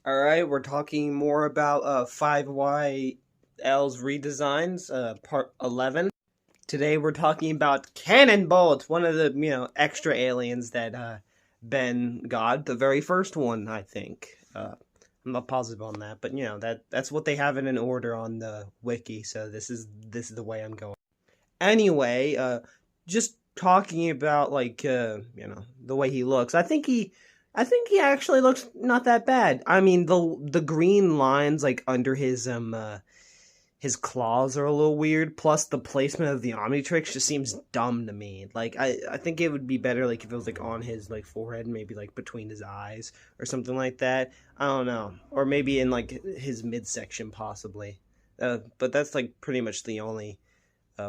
Alright, we're talking more about 5YL's redesigns, part 11. Today we're talking about Cannonbolt, one of the, extra aliens that Ben got. The very first one, I think. I'm not positive on that, but that's what they have in an order on the wiki, so this is the way I'm going. Anyway, just talking about the way he looks. I think he actually looks not that bad. I mean, the green lines under his claws are a little weird. Plus, the placement of the Omnitrix just seems dumb to me. I think it would be better if it was on his forehead, maybe between his eyes or something like that. I don't know, or maybe in his midsection possibly. But that's pretty much the only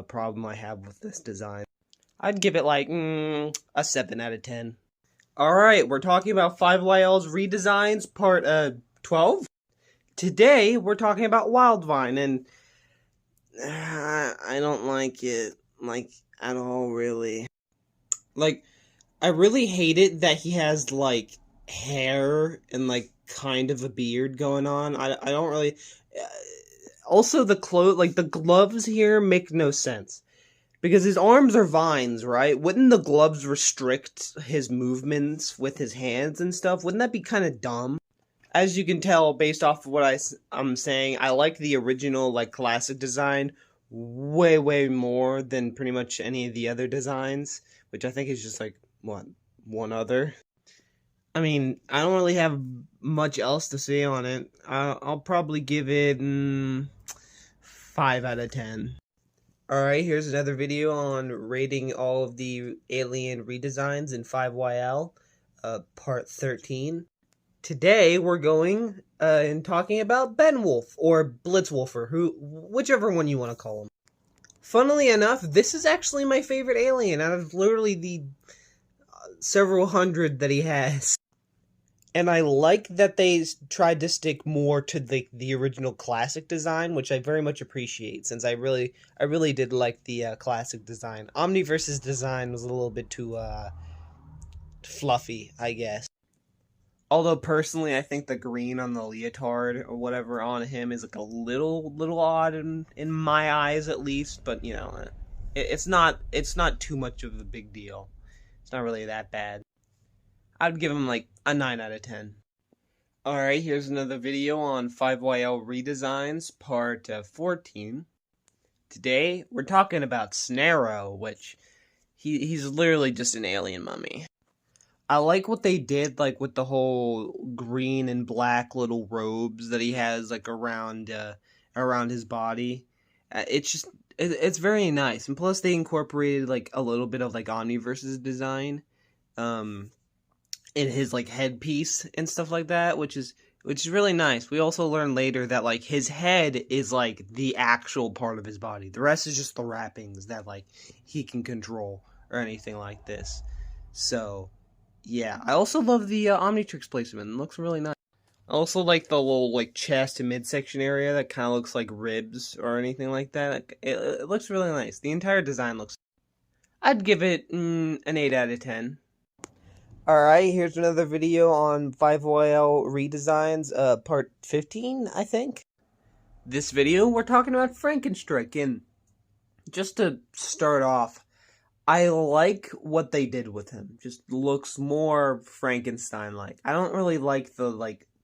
problem I have with this design. I'd give it a 7 out of 10. Alright, we're talking about 5YL's Redesigns, part 12. Today, we're talking about Wildvine, and I don't like it, at all, really. I really hate it that he has, hair and, kind of a beard going on. I don't really... Also, the gloves here make no sense. Because his arms are vines, right? Wouldn't the gloves restrict his movements with his hands and stuff? Wouldn't that be kind of dumb? As you can tell, based off of what I'm saying, I like the original, classic design way, way more than pretty much any of the other designs. Which I think is just, one other. I mean, I don't really have much else to say on it. I'll probably give it 5 out of 10. Alright, here's another video on rating all of the alien redesigns in 5YL, part 13. Today, we're going and talking about Benwolf, or Blitzwolfer, whichever one you want to call him. Funnily enough, this is actually my favorite alien out of literally the several hundred that he has. And I like that they tried to stick more to the original classic design, which I very much appreciate, since I really did like the classic design. Omniverse's design was a little bit too fluffy, I guess. Although personally, I think the green on the leotard or whatever on him is a little odd in my eyes, at least. But it's not too much of a big deal. It's not really that bad. I'd give him a 9 out of 10. Alright, here's another video on 5YL Redesigns, part 14. Today, we're talking about Snare-oh, which he's literally just an alien mummy. I like what they did, with the whole green and black little robes that he has, around his body. It's very nice. And plus, they incorporated, a little bit of, Omniverse's design. In his headpiece and stuff like that, which is really nice. We also learn later that his head is the actual part of his body. The rest is just the wrappings that he can control or anything like this. So yeah, I also love the Omnitrix placement. It looks really nice. I also like the little chest and midsection area that kind of looks like ribs or anything like that. It looks really nice. The entire design looks. I'd give it an 8 out of 10. Alright, here's another video on 5YL Redesigns, part 15, I think. This video, we're talking about Frankenstrike, and just to start off, I like what they did with him. Just looks more Frankenstein-like. I don't really like the,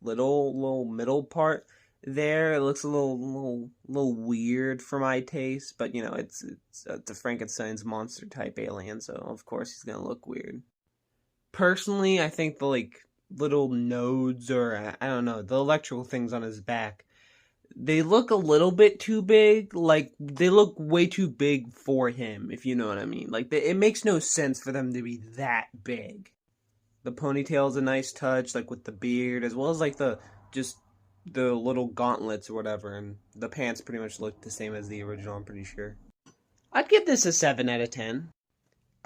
little middle part there. It looks a little weird for my taste, but, it's a Frankenstein's monster-type alien, so of course he's gonna look weird. Personally, I think the, little nodes, or, I don't know, the electrical things on his back, they look a little bit too big. They look way too big for him, if you know what I mean. It makes no sense for them to be that big. The ponytail's a nice touch, with the beard, as well as, the little gauntlets or whatever, and the pants pretty much look the same as the original, I'm pretty sure. I'd give this a 7 out of 10.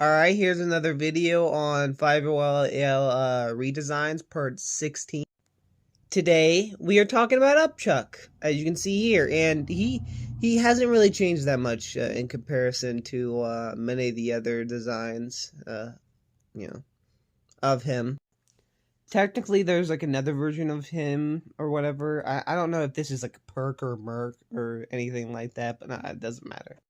Alright, here's another video on 5YL Redesigns, part 16. Today, we are talking about Upchuck, as you can see here, and he hasn't really changed that much in comparison to many of the other designs, of him. technically there's like another version of him or whatever. I don't know if this is like Perk or Merc or anything like that, but it doesn't matter.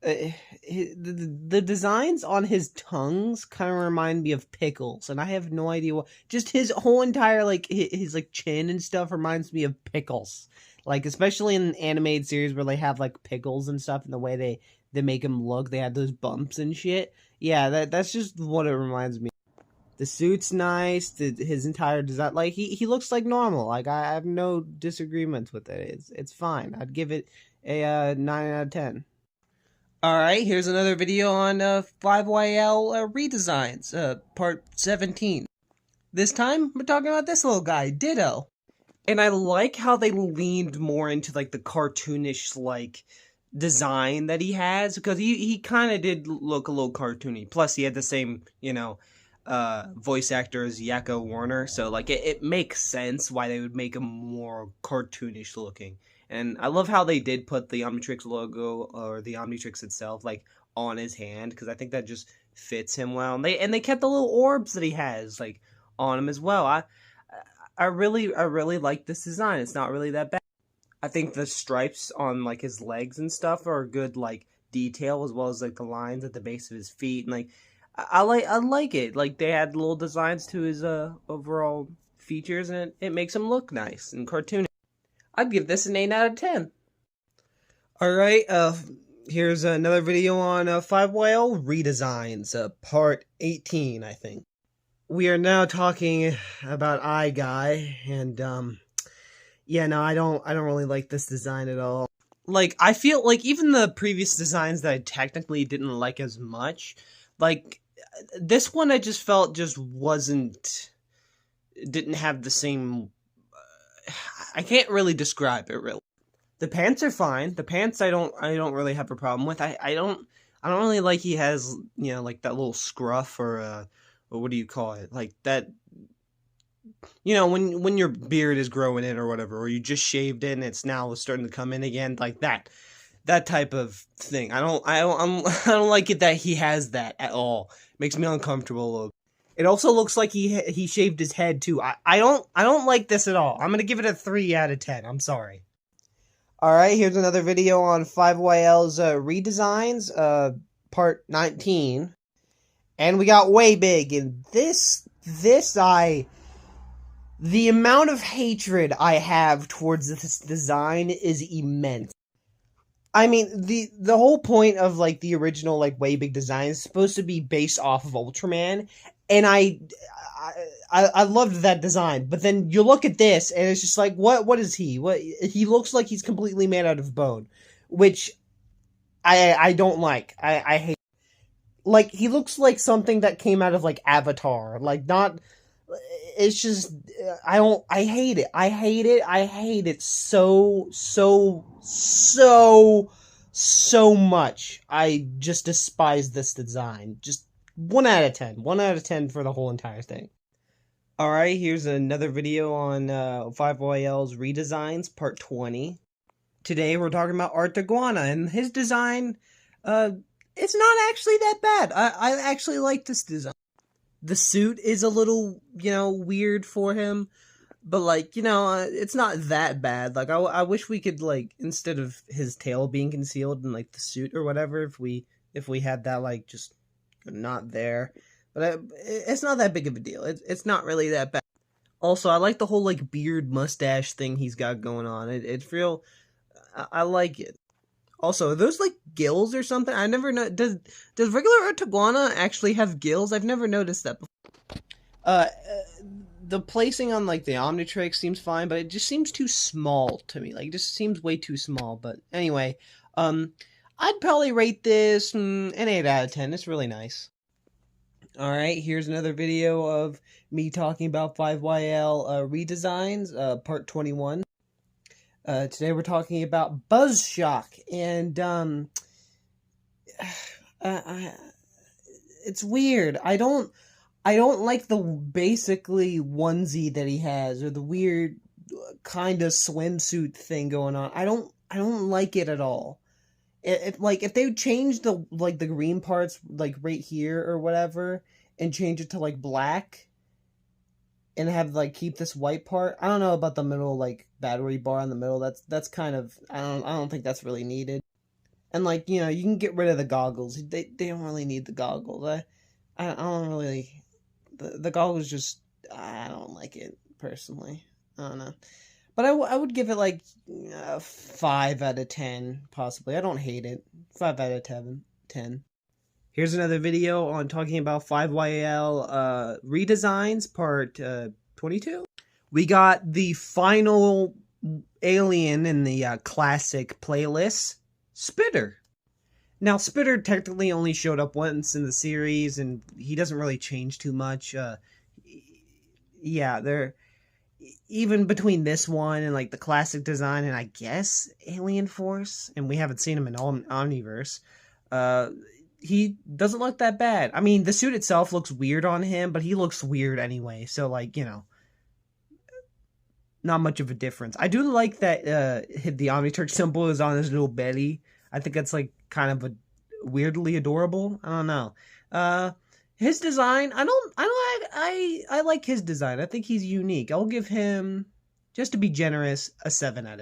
The designs on his tongues kind of remind me of pickles, and I have no idea what. Just his whole entire like his like chin and stuff reminds me of pickles. Like especially in animated series where they have like pickles and stuff, and the way they make him look, they have those bumps and shit. Yeah, that's just what it reminds me. The suit's nice. His entire design, like he looks like normal. Like I have no disagreements with it. It's fine. I'd give it a 9 out of 10. Alright, here's another video on 5YL Redesigns, part 17. This time, we're talking about this little guy, Ditto. And I like how they leaned more into, like, the cartoonish, like, design that he has, because he kind of did look a little cartoony. Plus, he had the same, voice actor as Yakko Warner, so, like, it makes sense why they would make him more cartoonish looking. And I love how they did put the Omnitrix logo, or the Omnitrix itself, like, on his hand, because I think that just fits him well. And they kept the little orbs that he has, like, on him as well. I really like this design. It's not really that bad. I think the stripes on, like, his legs and stuff are a good, like, detail, as well as, like, the lines at the base of his feet. And, like, I like it. Like, they add little designs to his overall features, and it makes him look nice and cartoonish. I'd give this an 8 out of 10. Alright, here's another video on 5YL Redesigns, part 18, I think. We are now talking about Guy, and, yeah, no, I don't really like this design at all. Like, I feel like even the previous designs that I technically didn't like as much, like, this one I just felt just didn't have the same... I can't really describe it, really. The pants are fine. The pants I don't really have a problem with. I don't really like he has, like that little scruff or what do you call it? Like that, when your beard is growing in or whatever, or you just shaved it and it's now starting to come in again, like that type of thing. I don't like it that he has that at all. It makes me uncomfortable a little. It also looks like he shaved his head too. I don't like this at all. I'm gonna give it a 3 out of 10. I'm sorry. Alright, here's another video on 5YL's Redesigns, part 19. And we got Way Big, and the amount of hatred I have towards this design is immense. I mean, the whole point of, like, the original, like, Way Big design is supposed to be based off of Ultraman, and I loved that design, but then you look at this, and it's just like, what is he? He looks like he's completely made out of bone, which I don't like. I hate. Like, he looks like something that came out of, like, Avatar. Like, not... It's just... I hate it. I hate it so much. I just despise this design. Just 1 out of 10. 1 out of 10 for the whole entire thing. Alright, here's another video on 5YL's Redesigns, part 20. Today we're talking about Arctiguana, and his design, it's not actually that bad. I actually like this design. The suit is a little, weird for him, but, like, it's not that bad. Like, I wish we could, like, instead of his tail being concealed in, like, the suit or whatever, if we had that, like, just not there. But it's not that big of a deal. It's not really that bad. Also, I like the whole, like, beard mustache thing he's got going on. It's real... I like it. Also, are those, like, gills or something? I never know. Does regular Arctiguana actually have gills? I've never noticed that before. The placing on, like, the Omnitrix seems fine, but it just seems too small to me. Like, it just seems way too small. But anyway, I'd probably rate this an 8 out of 10. It's really nice. Alright, here's another video of me talking about 5YL Redesigns, part 21. Today we're talking about Buzzshock, and, it's weird. I don't like the basically onesie that he has, or the weird kind of swimsuit thing going on. I don't like it at all. Like, if they would change the green parts, like, right here or whatever, and change it to, like, black, and have like keep this white part. I don't know about the middle like battery bar in the middle. That's kind of I don't think that's really needed. And like, you know, you can get rid of the goggles. They don't really need the goggles. I don't really the goggles just I don't like it personally. I don't know. But I would give it like 5 out of 10 possibly. I don't hate it. 5 out of 10. Here's another video on talking about 5YL redesigns part 22. We got the final alien in the classic playlist, Spitter. Now, Spitter technically only showed up once in the series, and he doesn't really change too much. Yeah, they're even between this one and like the classic design, and I guess Alien Force, and we haven't seen him in Omniverse. He doesn't look that bad. I mean, the suit itself looks weird on him, but he looks weird anyway. So, like, you know, not much of a difference. I do like that the Omniturk symbol is on his little belly. I think that's, like, kind of a weirdly adorable. I don't know. His design, I like his design. I think he's unique. I'll give him, just to be generous, a 7 out of 10.